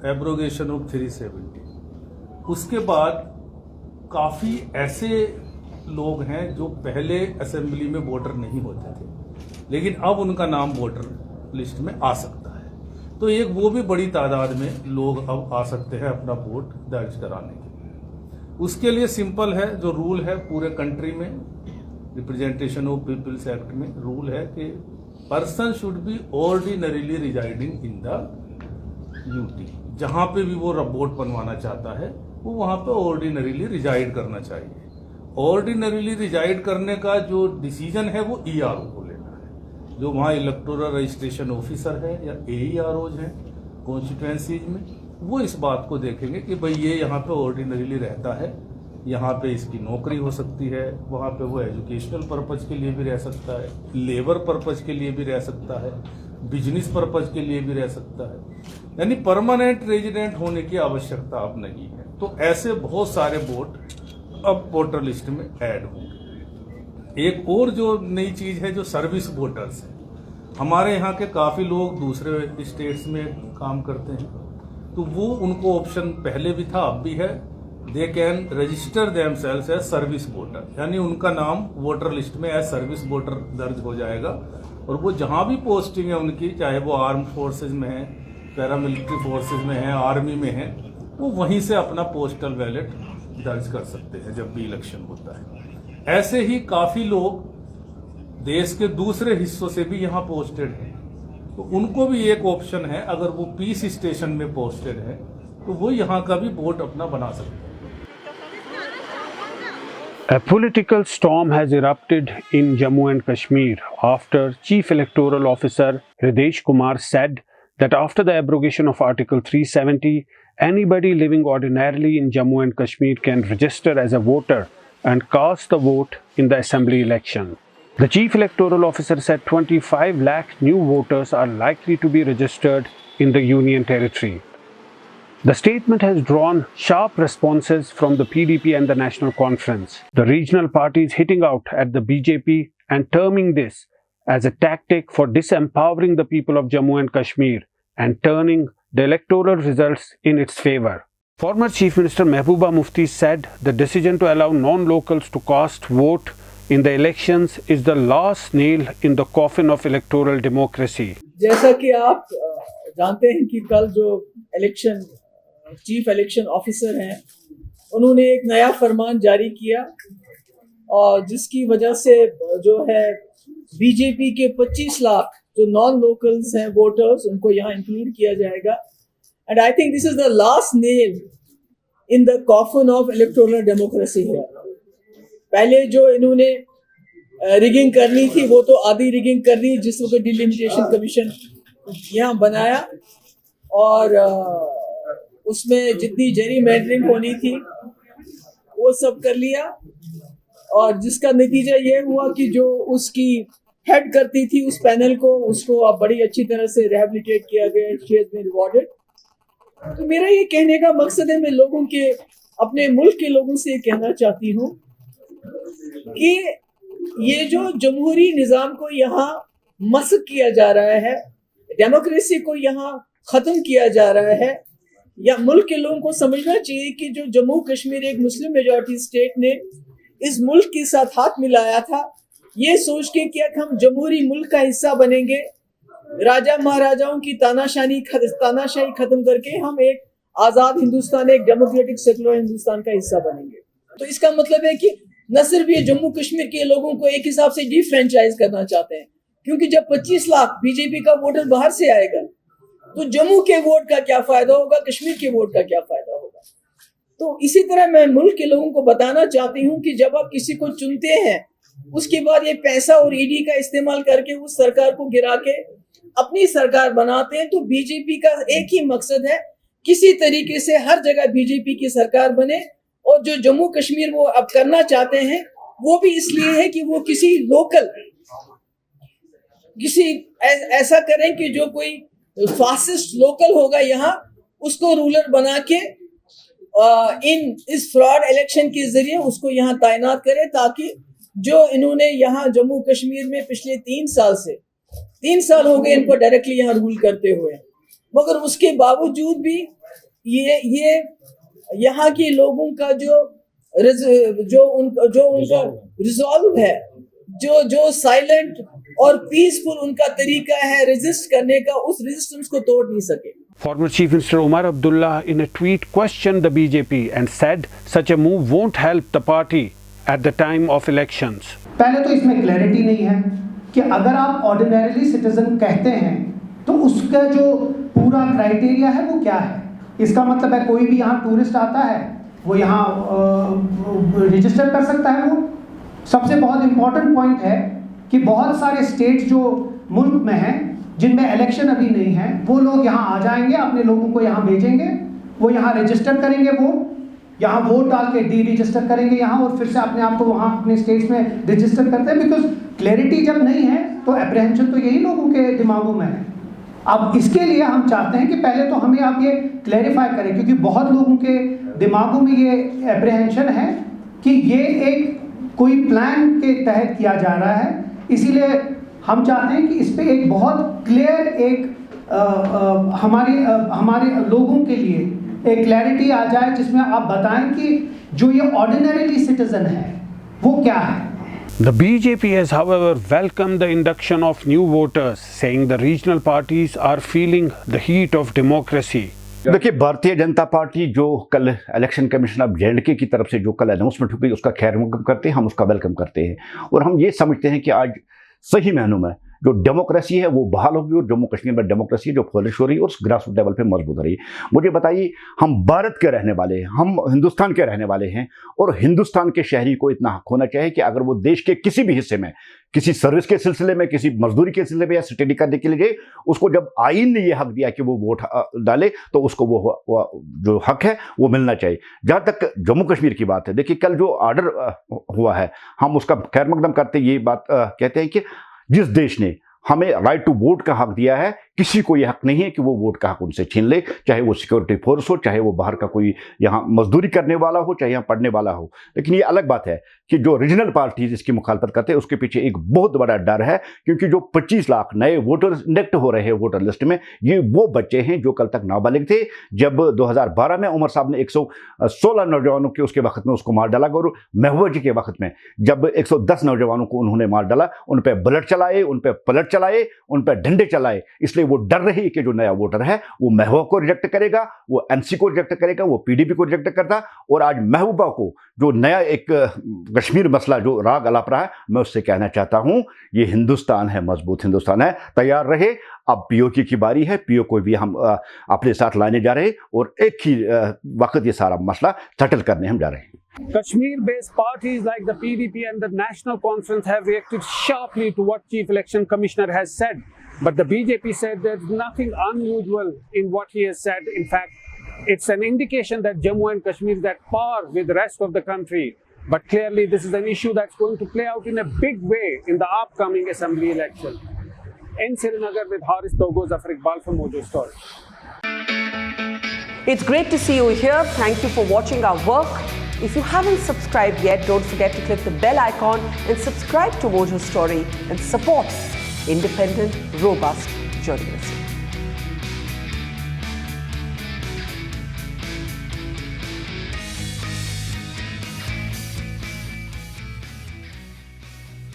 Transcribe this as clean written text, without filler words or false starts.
Abrogation of 370। उसके बाद काफ़ी ऐसे लोग हैं जो पहले असेंबली में वोटर नहीं होते थे, लेकिन अब उनका नाम वोटर लिस्ट में आ सकता है। तो एक वो भी बड़ी तादाद में लोग अब आ सकते हैं अपना वोट दर्ज कराने के लिए। उसके लिए सिंपल है, जो रूल है पूरे कंट्री में, रिप्रेजेंटेशन ऑफ पीपल्स एक्ट में रूल है कि person should be ordinarily residing in the UT. जहां पे भी वो वोट बनवाना चाहता है वो वहां पे ऑर्डिनरीली रिजाइड करना चाहिए। ऑर्डिनरीली रिजाइड करने का जो डिसीजन है वो ईआरओ को लेना है, जो वहाँ इलेक्टोरल रजिस्ट्रेशन ऑफिसर है या एईआरओज हैं कॉन्स्टिट्यूएंसीज में, वो इस बात को देखेंगे कि भाई ये यहाँ पे ऑर्डिनरीली रहता है, यहाँ पे इसकी नौकरी हो सकती है, वहाँ पे वो एजुकेशनल पर्पज के लिए भी रह सकता है, लेबर पर्पज के लिए भी रह सकता है, बिजनेस पर्पज के लिए भी रह सकता है, यानी परमानेंट रेजिडेंट होने की आवश्यकता अब नहीं है। तो ऐसे बहुत सारे वोट अब वोटर लिस्ट में ऐड होंगे। एक और जो नई चीज है जो सर्विस वोटर्स है, हमारे यहाँ के काफी लोग दूसरे स्टेट्स में काम करते हैं, तो वो उनको ऑप्शन पहले भी था अब भी है, they can register themselves as service voter, यानी उनका नाम वोटर लिस्ट में एज सर्विस वोटर दर्ज हो जाएगा और वो जहां भी पोस्टिंग है उनकी, चाहे वो आर्म फोर्सेज में है, पैरामिलिट्री फोर्सेज में है, आर्मी में है, वो वहीं से अपना पोस्टल बैलेट दर्ज कर सकते हैं जब भी इलेक्शन होता है। ऐसे ही काफी लोग देश के दूसरे हिस्सों से भी यहाँ पोस्टेड हैं, तो उनको भी एक ऑप्शन है, अगर वो पीस स्टेशन में पोस्टेड है तो वो यहाँ का भी वोट अपना बना सकते हैं। A political storm has erupted in Jammu and Kashmir after Chief Electoral Officer Hridesh Kumar said that after the abrogation of Article 370, anybody living ordinarily in Jammu and Kashmir can register as a voter and cast the vote in the assembly election. The Chief Electoral Officer said 25 lakh new voters are likely to be registered in the Union Territory. The statement has drawn sharp responses from the PDP and the National Conference, the regional parties hitting out at the BJP and terming this as a tactic for disempowering the people of Jammu and Kashmir and turning the electoral results in its favor. Former Chief Minister Mehbooba Mufti said the decision to allow non-locals to cast vote in the elections is the last nail in the coffin of electoral democracy. जैसा कि आप जानते हैं कि कल जो chief election officer हैं उन्होंने एक नया फरमान जारी किया और जिसकी वजह से जो है बीजेपी के 25 लाख जो नॉन लोकल्स हैं वोटर्स उनको यहाँ इंक्लूड किया जाएगा। And I think this is the last nail in the coffin of electoral democracy है। पहले जो इन्होंने रिगिंग करनी थी वो तो आधी रिगिंग कर दी, जिस वक्त डिलिमिटेशन कमीशन यहाँ बनाया और उसमें जितनी जेरी मैंडरिंग होनी थी वो सब कर लिया और जिसका नतीजा ये हुआ कि जो उसकी हेड करती थी उस पैनल को, उसको अब बड़ी अच्छी तरह से रिहेबिलिटेट किया गया, शी हैज बीन रिवॉर्डेड। तो मेरा ये कहने का मकसद है, मैं लोगों के अपने मुल्क के लोगों से ये कहना चाहती हूँ कि ये जो जमहूरी निज़ाम को यहाँ मस्क किया जा रहा है, डेमोक्रेसी को यहाँ ख़त्म किया जा रहा है, या मुल्क के लोगों को समझना चाहिए कि जो जम्मू कश्मीर एक मुस्लिम मेजॉरिटी स्टेट ने इस मुल्क के साथ हाथ मिलाया था ये सोच के कि हम जमहूरी मुल्क का हिस्सा बनेंगे, राजा महाराजाओं की तानाशाही खत्म करके हम एक आज़ाद हिंदुस्तान, एक डेमोक्रेटिक सेकुलर हिंदुस्तान का हिस्सा बनेंगे। तो इसका मतलब है कि न सिर्फ ये जम्मू कश्मीर के लोगों को एक हिसाब से डिफ्रेंचाइज करना चाहते हैं, क्योंकि जब 25 लाख बीजेपी का वोटर बाहर से आएगा तो जम्मू के वोट का क्या फायदा होगा, कश्मीर के वोट का क्या फायदा होगा। तो इसी तरह मैं मुल्क के लोगों को बताना चाहती हूँ कि जब आप किसी को चुनते हैं उसके बाद ये पैसा और ईडी का इस्तेमाल करके उस सरकार को गिरा के अपनी सरकार बनाते हैं, तो बीजेपी का एक ही मकसद है, किसी तरीके से हर जगह बीजेपी की सरकार बने। और जो जम्मू कश्मीर वो अब करना चाहते हैं वो भी इसलिए है कि वो किसी लोकल ऐसा करें कि जो कोई फासिस्ट लोकल होगा यहाँ उसको रूलर बना के इस फ्रॉड इलेक्शन के जरिए उसको यहाँ तैनात करे, ताकि जो इन्होंने यहाँ जम्मू कश्मीर में पिछले 3 साल हो गए इनको डायरेक्टली यहाँ रूल करते हुए, मगर उसके बावजूद भी ये यहाँ के लोगों का जो उनका रिजॉल्व है, जो साइलेंट और पीसफुल उनका तरीका है रेजिस्ट करने का, उस रेजिस्टेंस को तोड़ नहीं सके। Former Chief Minister Omar Abdullah in a tweet questioned the BJP and said such a move won't help the party at the time of elections. पहले तो इसमें क्लैरिटी नहीं है कि अगर आप ऑर्डिनरीली सिटीजन कहते हैं तो उसका जो पूरा क्राइटेरिया है वो क्या है। इसका मतलब है कोई भी यहाँ टूरिस्ट आता है वो यहाँ रजिस्टर कर सकता है। वो सबसे बहुत इम्पॉर्टेंट पॉइंट है कि बहुत सारे स्टेट जो मुल्क में हैं जिनमें इलेक्शन अभी नहीं है, वो लोग यहाँ आ जाएंगे, अपने लोगों को यहाँ भेजेंगे, वो यहाँ रजिस्टर करेंगे, यहाँ वोट डाल के डी रजिस्टर करेंगे यहाँ, और फिर से अपने आप को वहाँ अपने स्टेट्स में रजिस्टर करते हैं। बिकॉज क्लैरिटी जब नहीं है तो अप्रहेंशन तो यही लोगों के दिमागों में है। अब इसके लिए हम चाहते हैं कि पहले तो हमें आप ये क्लैरिफाई करें, क्योंकि बहुत लोगों के दिमागों में ये अप्रहेंशन है कि ये एक कोई प्लान के तहत किया जा रहा है। इसीलिए हम चाहते हैं कि इस पे एक बहुत क्लियर हमारे लोगों के लिए एक क्लैरिटी आ जाए, जिसमें आप बताएं कि जो ये ऑर्डिनरीली सिटीजन है वो क्या है। The BJP has, however, welcomed the induction of new voters, saying the regional parties are feeling the heat of democracy. देखिए, भारतीय जनता पार्टी जो कल इलेक्शन कमीशन ऑफ J&K की तरफ से जो कल अनाउंसमेंट हुई उसका खैर मकदम करते हैं, हम उसका वेलकम करते हैं, और हम ये समझते हैं कि आज सही मायनों में जो डेमोक्रेसी है वो बहाल होगी, और जम्मू कश्मीर में डेमोक्रेसी जो फ्लोरिश हो रही है और ग्रास रूट लेवल पे मजबूत हो रही है। मुझे बताइए, हम भारत के रहने वाले हैं, हम हिंदुस्तान के रहने वाले हैं, और हिंदुस्तान के शहरी को इतना हक होना चाहिए कि अगर वो देश के किसी भी हिस्से में किसी सर्विस के सिलसिले में, किसी मजदूरी के सिलसिले में या स्टडी करने के लिए, उसको जब आईन ने ये हक दिया कि वो वोट डाले तो उसको वो जो हक है वो मिलना चाहिए। जहाँ तक जम्मू कश्मीर की बात है, देखिए कल जो ऑर्डर हुआ है हम उसका खैर मकदम करते ये बात कहते हैं कि जिस देश ने हमें राइट टू वोट का हक दिया है, किसी को यह हक नहीं है कि वो वोट का हक उनसे छीन ले, चाहे वो सिक्योरिटी फोर्स हो, चाहे वो बाहर का कोई यहाँ मजदूरी करने वाला हो, चाहे यहाँ पढ़ने वाला हो। लेकिन ये अलग बात है कि जो रीजनल पार्टीज इसकी मुखालफत करते हैं उसके पीछे एक बहुत बड़ा डर है, क्योंकि जो 25 लाख नए वोटर इंडेक्ट हो रहे हैं वोटर लिस्ट में, ये वो बच्चे हैं जो कल तक नाबालिग थे। जब 2012 में उमर साहब ने 116 नौजवानों के उसके वक्त में उसको मार डाला, और महबूबा जी के वक्त में जब 110 नौजवानों को उन्होंने मार डाला, उन पर बुलेट चलाए, उन पर पलट चलाए, उन पर डंडे चलाए, इसलिए वो डर रही कि जो नया वोटर है वो महबूबा को रिजेक्ट करेगा, वो एनसी को रिजेक्ट करेगा, वो पीडीपी को रिजेक्ट करता। और आज महबूबा को जो नया एक कश्मीर मसला जो राग अलाप रहा है, मैं उससे कहना चाहता हूं ये हिंदुस्तान है, मजबूत हिंदुस्तान है, तैयार रहे। अब पीओके की बारी है, पीओ को भी हम अपने साथ लाने जा रहे हैं, और एक ही वक्त ये सारा मसला सेटल करने हम जा रहे हैं। Kashmir-based parties like the PDP and the National Conference have reacted sharply to what Chief Election Commissioner has said. But the BJP said there's nothing unusual in what he has said. In fact, it's an indication that Jammu and Kashmir is at par with the rest of the country. But clearly, this is an issue that's going to play out in a big way in the upcoming assembly election. In Srinagar with Haris Togo, Zafar Iqbal for Mojo Story. It's great to see you here. Thank you for watching our work. If you haven't subscribed yet, don't forget to click the bell icon and subscribe to Mojo Story and support independent, robust journalism.